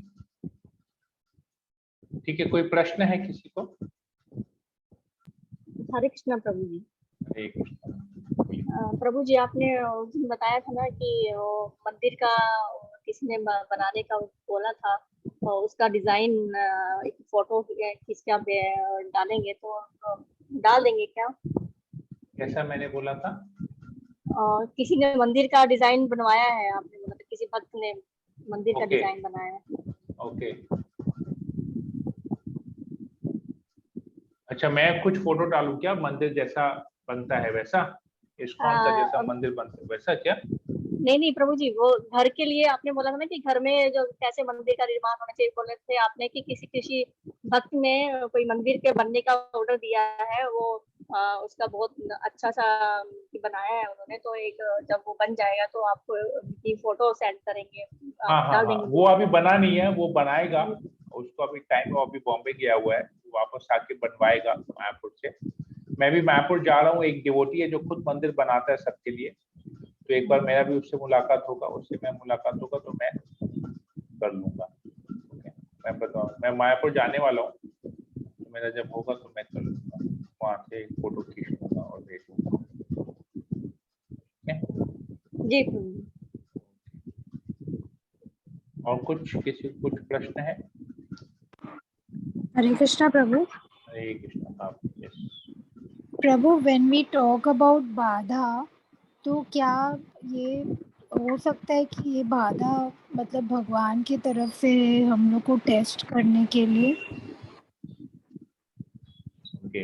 ठीक है, कोई प्रश्न है किसी को? हरे कृष्णा प्रभु जी। हरे कृष्णा। प्रभु जी, आपने उस दिन बताया था ना कि वो मंदिर का किसी ने बनाने का बोला था, और उसका डिजाइन एक फोटो खींच के आप डालेंगे, तो डाल देंगे क्या? कैसा मैंने बोला था? किसी ने मंदिर का डिजाइन बनवाया है, आपने बोला था किसी भक्त ने मंदिर का ओके। डिजाइन बनाया है। ओके, अच्छा, मैं कुछ फोटो डालूं क्या? मंदिर जैसा बनता है वैसा, इस्कॉन का जैसा मंदिर बनता है वैसा क्या? नहीं प्रभु जी, वो घर के लिए आपने बोला था ना कि घर में जो कैसे मंदिर का निर्माण होना चाहिए, बोले थे आपने कि किसी भक्त ने कोई मंदिर के बनने का ऑर्डर दिया है, वो उसका बहुत अच्छा सा बनाया है उन्होंने, तो एक जब वो बन जाएगा तो आपको उनकी फोटो सेंड करेंगे, हाँ, डाल देंगे। वो अभी बना नहीं है, वो बनाएगा, उसको अभी टाइम, वो अभी बॉम्बे गया हुआ है, वापस आके बनवाएगा मायापुर से। मैं भी मायापुर जा रहा हूँ, एक डिवोटी है जो खुद मंदिर बनाता है सबके लिए, तो एक बार मेरा भी उससे मुलाकात होगा, तो मैं कर लूंगा। मैं बताऊँ, मैं मायापुर जाने वाला हूँ, तो मेरा जब होगा तो मैं कर लूंगा, वहाँ से फोटो खींच लूंगा और भेज दूंगा। जी। और किसी कुछ प्रश्न है? हरे कृष्णा प्रभु। हरे कृष्णा। यस प्रभु, when we talk about बाधा, तो क्या ये हो सकता है कि ये बाधा मतलब भगवान की तरफ से हम लोग को टेस्ट करने के लिए? ओके,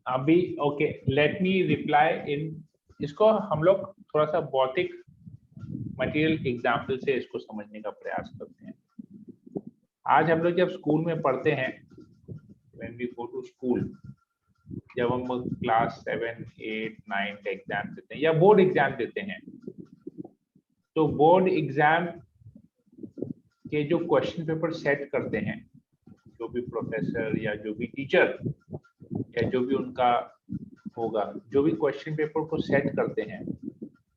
अभी okay, let me reply in, इसको हम लोग थोड़ा सा भौतिक मटेरियल एग्जाम्पल से इसको समझने का प्रयास करते हैं। आज हम लोग जब स्कूल में पढ़ते हैं, when we go to school, जब हम क्लास 7, 8, 9 का एग्जाम देते हैं या बोर्ड एग्जाम देते हैं, तो बोर्ड एग्जाम के जो क्वेश्चन पेपर सेट करते हैं, जो भी प्रोफेसर या जो भी टीचर या जो भी उनका होगा, जो भी क्वेश्चन पेपर को सेट करते हैं,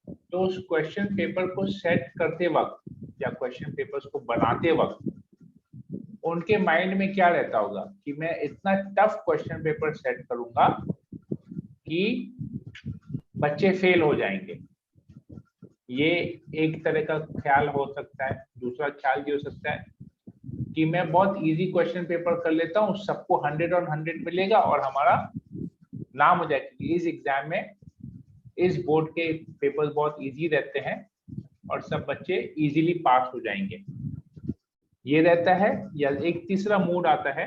तो उस क्वेश्चन पेपर को सेट करते वक्त या क्वेश्चन पेपर्स को बनाते वक्त उनके माइंड में क्या रहता होगा कि मैं इतना टफ क्वेश्चन पेपर सेट करूंगा कि बच्चे फेल हो जाएंगे। ये एक तरह का ख्याल हो सकता है। दूसरा ख्याल ये हो सकता है कि मैं बहुत इजी क्वेश्चन पेपर कर लेता हूँ, सबको 100 और 100 मिलेगा और हमारा नाम हो जाएगा। इस एग्जाम में इस बोर्ड के पेपर्स बहुत इजी रहते हैं और सब बच्चे इजीली पास हो जाएंगे, ये रहता है। या एक तीसरा मूड आता है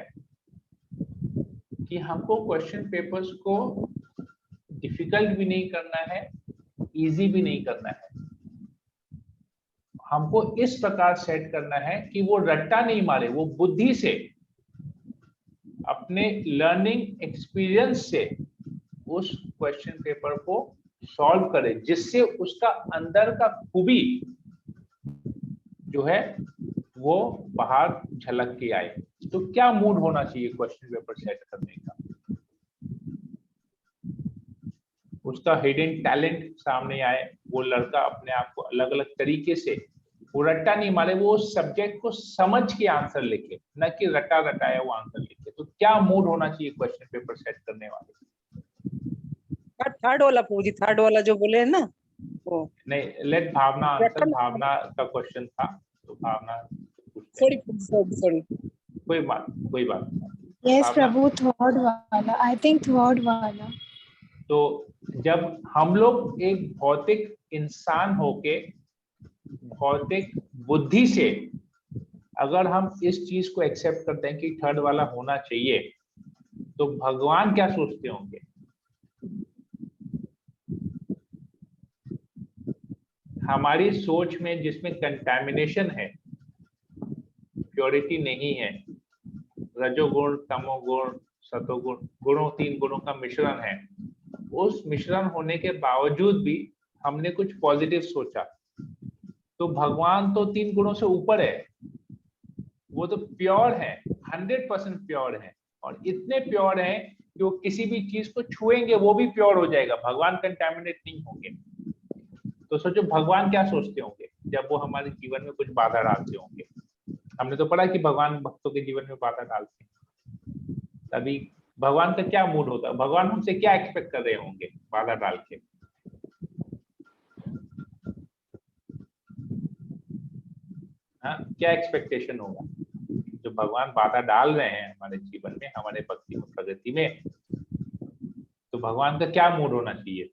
कि हमको क्वेश्चन पेपर्स को डिफिकल्ट भी नहीं करना है, इजी भी नहीं करना है, हमको इस प्रकार सेट करना है कि वो रट्टा नहीं मारे, वो बुद्धि से अपने लर्निंग एक्सपीरियंस से उस क्वेश्चन पेपर को सॉल्व करे, जिससे उसका अंदर का खूबी जो है वो बाहर झलक के आए। तो क्या मूड होना चाहिए क्वेश्चन पेपर सेट करने का? उसका हिडन टैलेंट सामने आए, वो लड़का अपने आप को अलग अलग तरीके से, वो रट्टा नहीं मारे, वो उस सब्जेक्ट को समझ के आंसर लिखे, न कि रटा रटाया वो आंसर लिखे। तो क्या मूड होना चाहिए क्वेश्चन पेपर सेट करने वाले? थर्ड वाला पूजी, थर्ड वाला जो बोले है ना वो। नहीं, लेट भावना आंसर, भावना का क्वेश्चन था, तो भावना सॉरी कोई बात। यस प्रभु, थर्ड वाला, आई थिंक थर्ड वाला। तो जब हम लोग एक भौतिक इंसान होके भौतिक बुद्धि से अगर हम इस चीज को एक्सेप्ट करते हैं कि थर्ड वाला होना चाहिए, तो भगवान क्या सोचते होंगे? हमारी सोच में जिसमें कंटैमिनेशन है, प्योरिटी नहीं है, रजोगुण, तमोगुण, सतोगुण, गुणों, 3 गुणों का मिश्रण है, उस मिश्रण होने के बावजूद भी हमने कुछ पॉजिटिव सोचा, तो भगवान तो 3 गुणों से ऊपर है, वो तो प्योर है, 100% प्योर है, और इतने प्योर है कि वो किसी भी चीज को छुएंगे वो भी प्योर हो जाएगा, भगवान कंटेमिनेट नहीं होंगे। तो सोचो भगवान क्या सोचते होंगे जब वो हमारे जीवन में कुछ बाधा डालते होंगे। हमने तो पढ़ा कि भगवान भक्तों के जीवन में बाधा डालते हैं, तभी भगवान का क्या मूड होता है, भगवान हमसे क्या एक्सपेक्ट कर रहे होंगे बाधा डाल के। हाँ, क्या एक्सपेक्टेशन होगा जो भगवान बाधा डाल रहे हैं हमारे जीवन में, हमारे भक्ति में, प्रगति में, तो भगवान का क्या मूड होना चाहिए।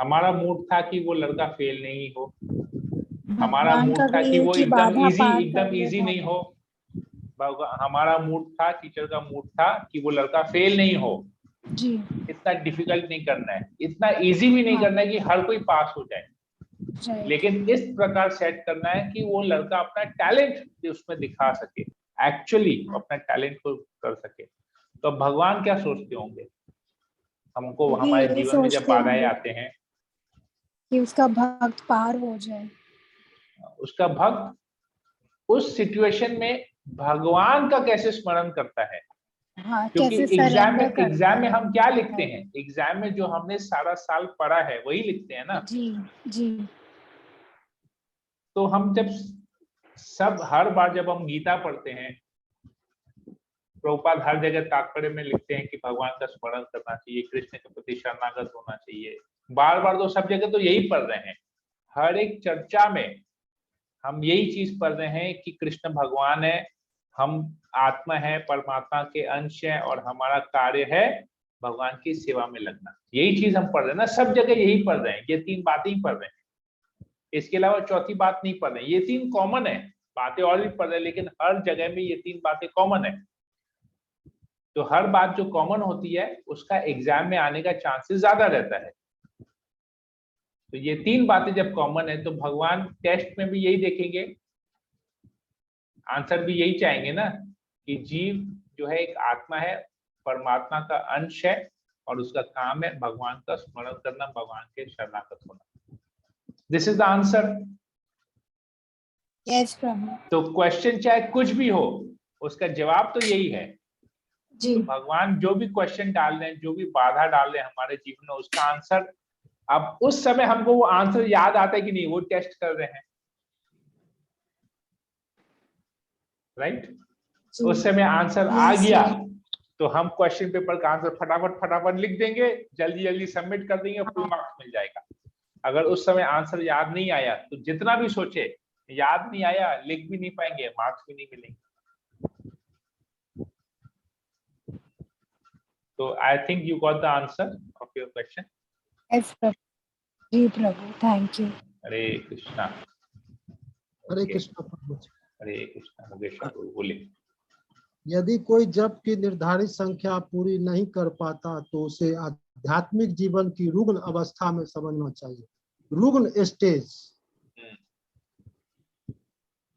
हमारा मूड था कि वो लड़का फेल नहीं हो, हमारा मूड था कि वो एकदम इजी नहीं हो, हमारा मूड था, टीचर का मूड था कि वो लड़का फेल नहीं हो जी। इतना डिफिकल्ट नहीं करना है, इतना इजी भी नहीं करना है कि हर कोई पास हो जाए, लेकिन इस प्रकार सेट करना है कि वो लड़का अपना टैलेंट उसमें दिखा सके, एक्चुअली अपना टैलेंट को कर सके। तो भगवान क्या सोचते होंगे हमको हमारे जीवन में जब बाधाएं आते हैं कि उसका भक्त पार हो जाए, उसका भक्त उस सिचुएशन में भगवान का कैसे स्मरण करता है। हाँ, क्योंकि कैसे एग्जाम में हम क्या लिखते हैं, एग्जाम में जो हमने सारा साल पढ़ा है वही लिखते हैं ना। जी जी। तो हम जब हर बार जब हम गीता पढ़ते हैं, प्रभुपाद हर जगह तात्पर्य में लिखते हैं कि भगवान का स्मरण करना चाहिए, कृष्ण के प्रति शरणागत होना चाहिए, बार बार तो सब जगह तो यही पढ़ रहे हैं। हर एक चर्चा में हम यही चीज पढ़ रहे हैं कि कृष्ण भगवान है, हम आत्मा है, परमात्मा के अंश है, और हमारा कार्य है भगवान की सेवा में लगना। यही चीज हम पढ़ रहे हैं ना, सब जगह यही पढ़ रहे हैं, ये तीन बातें ही पढ़ रहे हैं, इसके अलावा चौथी बात नहीं पढ़ रहे हैं। ये तीन कॉमन है, बातें और भी पढ़ रहे हैं लेकिन हर जगह में ये तीन बातें कॉमन है। तो हर बात जो कॉमन होती है उसका एग्जाम में आने का चांसेस ज्यादा रहता है। तो ये तीन बातें जब कॉमन है तो भगवान टेस्ट में भी यही देखेंगे, आंसर भी यही चाहेंगे ना कि जीव जो है एक आत्मा है, परमात्मा का अंश है, और उसका काम है भगवान का स्मरण करना, भगवान के शरणागत होना। This is the answer. Yes प्रभु। तो क्वेश्चन चाहे कुछ भी हो उसका जवाब तो यही है जी। तो भगवान जो भी क्वेश्चन डाल रहे हैं, जो भी बाधा डाल रहे हैं हमारे जीवन में, उसका आंसर अब उस समय हमको वो आंसर याद आता है कि नहीं, वो टेस्ट कर रहे हैं, राइट। उस समय आंसर आ गया तो हम क्वेश्चन पेपर का आंसर फटाफट लिख देंगे, जल्दी जल्दी सबमिट कर देंगे, फुल मार्क्स मिल जाएगा। अगर उस समय आंसर याद नहीं आया तो जितना भी सोचे याद नहीं आया, लिख भी नहीं पाएंगे, मार्क्स भी नहीं मिलेंगे। तो I think you got the answer of your question. Yes प्रभु। जी प्रभु, थैंक यू। हरे कृष्णा। हरे कृष्णा प्रभु। हरे कृष्णा। मुकेश प्रभु बोले। यदि कोई जप की निर्धारित संख्या पूरी नहीं कर पाता तो उसे आध्यात्मिक जीवन की रुग्ण अवस्था में समझना चाहिए। रुग्ण स्टेज।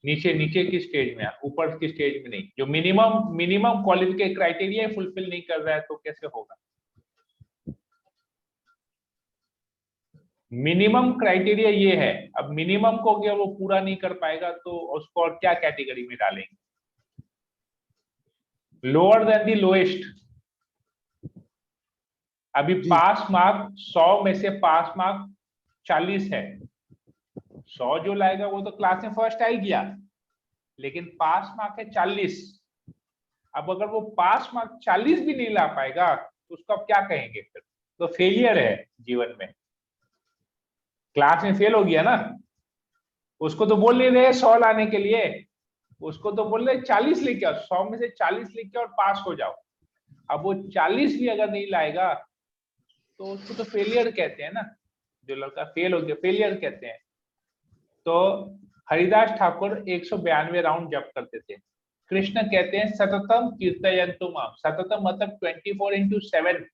नीचे की स्टेज में, ऊपर की स्टेज में नहीं। जो मिनिमम क्वालिफिकेशन क्राइटेरिया फुलफिल नहीं कर रहा है तो कैसे होगा। मिनिमम क्राइटेरिया ये है, अब मिनिमम को अगर वो पूरा नहीं कर पाएगा तो उसको और क्या कैटेगरी में डालेंगे। लोअर देन दी लोएस्ट। अभी पास मार्क 100 में से पास मार्क 40 है, 100 जो लाएगा वो तो क्लास में फर्स्ट आ ही गया, लेकिन पास मार्क है 40। अब अगर वो पास मार्क 40 भी नहीं ला पाएगा तो उसको आप क्या कहेंगे फिर, तो फेलियर है जीवन में, क्लास में फेल हो गया ना। उसको तो बोल नहीं रहे 100 लाने के लिए, उसको तो बोल रहे 40 लेके आओ, 100 में से 40 लेके और पास हो जाओ। अब वो 40 भी अगर नहीं लाएगा तो उसको तो फेलियर कहते हैं ना, जो लड़का फेल हो गया फेलियर कहते हैं। तो हरिदास ठाकुर 192 राउंड जप करते थे। कृष्ण कहते हैं सततम कीर्तयन्तु माम। सततम मतलब 24/7।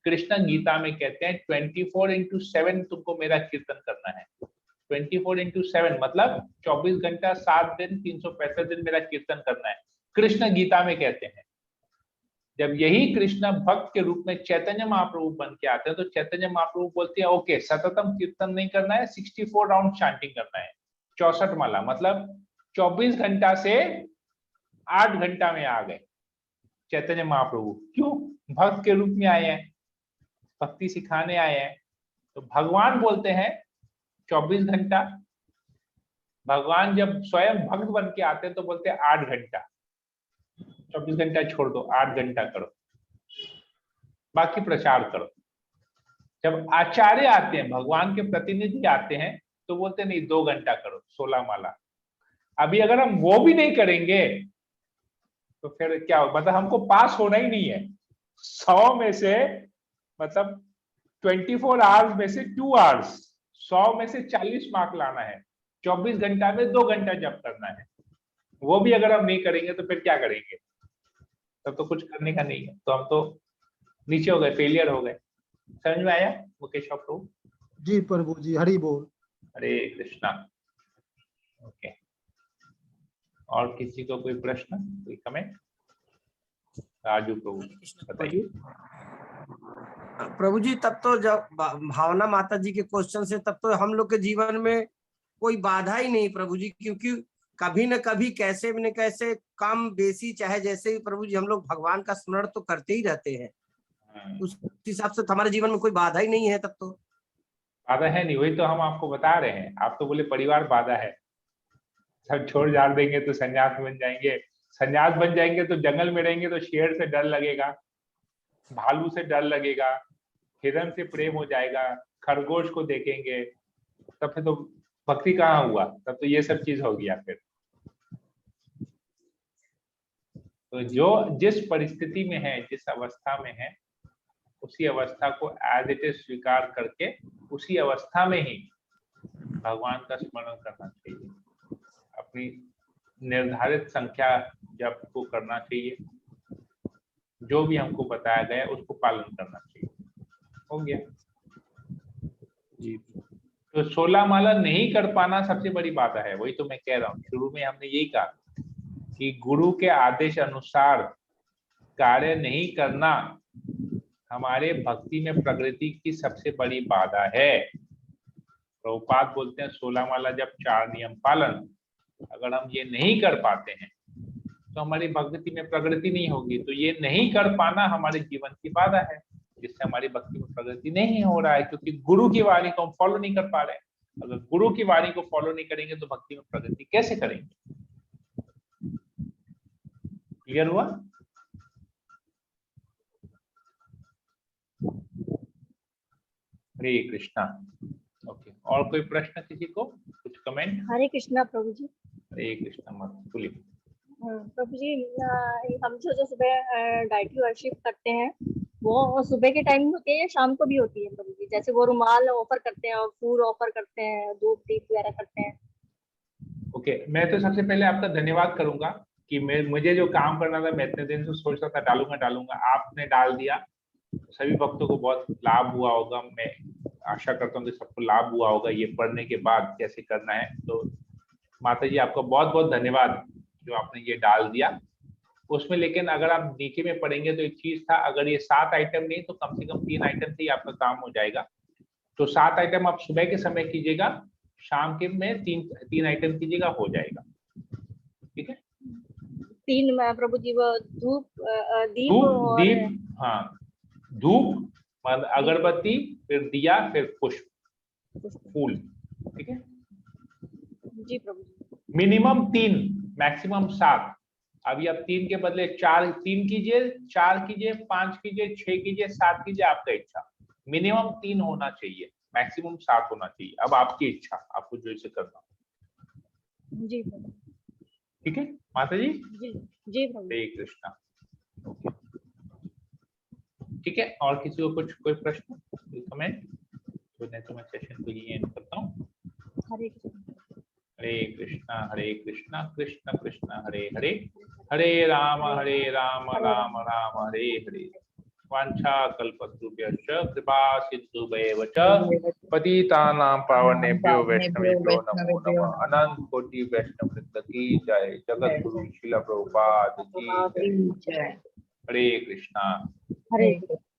कृष्ण गीता में कहते हैं 24/7 तुमको मेरा कीर्तन करना है। 24/7 मतलब 24 घंटा 7 दिन 365 दिन मेरा कीर्तन करना है, कृष्ण गीता में कहते हैं। जब यही कृष्ण भक्त के रूप में चैतन्य महाप्रभु बन के आते हैं तो चैतन्य महाप्रभु बोलते हैं ओके सततम कीर्तन नहीं करना है, 64 राउंड चांटिंग करना है, 64 माला, मतलब 24 घंटा से 8 घंटा में आ गए। चैतन्य महाप्रभु। क्यों? भक्त के रूप में आए हैं, भक्ति सिखाने आए हैं। तो भगवान बोलते हैं 24 घंटा, भगवान जब स्वयं भक्त बन के आते हैं तो बोलते हैं 8 घंटा। 24 घंटा छोड़ दो, 8 घंटा करो, बाकी प्रचार करो। जब आचार्य आते हैं, भगवान के प्रतिनिधि आते हैं, तो बोलते नहीं 2 घंटा करो, 16 माला। अभी अगर हम वो भी नहीं करेंगे तो फिर क्या हो, मतलब हमको पास होना ही नहीं है। 100 में से मतलब 24 आवर्स में से 2 आवर्स, 100 में से 40 मार्क लाना है। 24 घंटा में 2 घंटा जप करना है। वो भी अगर हम नहीं करेंगे तो फिर क्या करेंगे? तब तो कुछ करने का नहीं है, तो हम तो नीचे हो गए, फेलियर हो गए। समझ में आया मुकेश प्रभु? जी प्रभु जी, हरि बोल। हरे कृष्णा। ओके, और किसी को कोई प्रश्न, कोई कमेंट? राजू प्रभु बताइए। प्रभु जी, तब तो जब भावना माता जी के क्वेश्चन से, तब तो हम लोग के जीवन में कोई बाधा ही नहीं प्रभु जी, क्योंकि कभी न कभी कैसे न कैसे कम बेसी चाहे जैसे भी प्रभु जी हम लोग भगवान का स्मरण तो करते ही रहते हैं। उस हिसाब से हमारे जीवन में कोई बाधा ही नहीं है। तब तो बाधा है नहीं, वही तो हम आपको बता रहे हैं। आप तो बोले परिवार बाधा है, सब छोड़ जाड़ देंगे तो सन्यास बन जाएंगे। सन्यास बन जाएंगे तो जंगल में रहेंगे तो शेर से डर लगेगा, भालू से डर लगेगा, हिरण से प्रेम हो जाएगा, खरगोश को देखेंगे, तब फिर तो भक्ति कहाँ हुआ? तब तो ये सब चीज हो गया। फिर तो जो जिस परिस्थिति में है, जिस अवस्था में है, उसी अवस्था को एज इट इज स्वीकार करके उसी अवस्था में ही भगवान का स्मरण करना चाहिए। अपनी निर्धारित संख्या जप को करना चाहिए, जो भी हमको बताया गया उसको पालन करना चाहिए। हो गया जी। तो 16 माला नहीं कर पाना सबसे बड़ी बात है। वही तो मैं कह रहा हूँ, शुरू में हमने यही कहा कि गुरु के आदेश अनुसार कार्य नहीं करना हमारे भक्ति में प्रगति की सबसे बड़ी बाधा है। प्रभुपाद बोलते हैं 16 माला जब 4 नियम पालन, अगर हम ये नहीं कर पाते हैं तो हमारी भक्ति में प्रगति नहीं होगी। तो ये नहीं कर पाना हमारे जीवन की बाधा है, जिससे हमारी भक्ति में प्रगति नहीं हो रहा है, क्योंकि गुरु की वाणी को हम फॉलो नहीं कर पा रहे हैं। अगर गुरु की वाणी को फॉलो नहीं करेंगे तो भक्ति में प्रगति कैसे करेंगे? क्लियर हुआ? हरे कृष्णा। ओके, और कोई प्रश्न किसी को, कुछ कमेंट? हरे कृष्णा प्रभु जी। हरे कृष्णा। मत बोलिए प्रभु जी, हम जो सुबह डाइटरी वर्शिप करते हैं वो सुबह के टाइम होती है या शाम को भी होती है प्रभु जी? जैसे वो रुमाल ऑफर करते हैं और फूल ऑफर करते हैं, दूध दीप वगैरह करते हैं। ओके, मैं तो सबसे पहले आपका धन्यवाद करूंगा कि मुझे जो काम करना था मैं इतने दिन से सोच रहा था डालूंगा, आपने डाल दिया। सभी भक्तों को बहुत लाभ हुआ होगा। मैं आशा करता हूँ कि सबको लाभ हुआ होगा ये पढ़ने के बाद कैसे करना है। तो माता जी आपका बहुत बहुत धन्यवाद जो आपने ये डाल दिया उसमें। लेकिन अगर आप नीचे में पढ़ेंगे तो एक चीज था, अगर ये 7 आइटम नहीं तो कम से कम 3 आइटम से ही आपका काम हो जाएगा। तो 7 आइटम आप सुबह के समय कीजिएगा, शाम के में 3 आइटम कीजिएगा, हो जाएगा। ठीक है? 3 प्रभु जी, वो धूप दीप और दीप, हाँ, धूप, अगरबत्ती, फिर दिया, फिर पुष्प, फूल। ठीक है जी प्रभु जी। Minimum 3, maximum 7। अभी आप 3 के बदले 4, 3 कीजिए, 4 कीजिए, 5 कीजिए, 6 कीजिए, 7 कीजिए, आपका इच्छा। मिनिमम 3 होना चाहिए, मैक्सिमम 7 होना चाहिए। अब आपकी इच्छा, आपको जो इसे करना। जी प्रभु। ठीक है माता जी? जी प्रभु। हरे कृष्णा। ओके, ठीक है। और किसी को कुछ कोई प्रश्न, कोई कमेंट? तो नहीं तो मैं सेशन को ये एंड करता हूँ। हरे कृष्णा। हरे कृष्णा कृष्ण कृष्ण हरे हरे, हरे राम राम राम हरे हरे। वांछा कल्पतरुभ्यश्च कृपा सिन्धुभ्येव च पतितानां पावनेभ्यो वैष्णवेभ्यो नमो नमः। अनंत कोटि वैष्णव वृंद की जय। जगत गुरु श्रील प्रभुपाद की जय। हरे कृष्णा। हरे कृष्णा।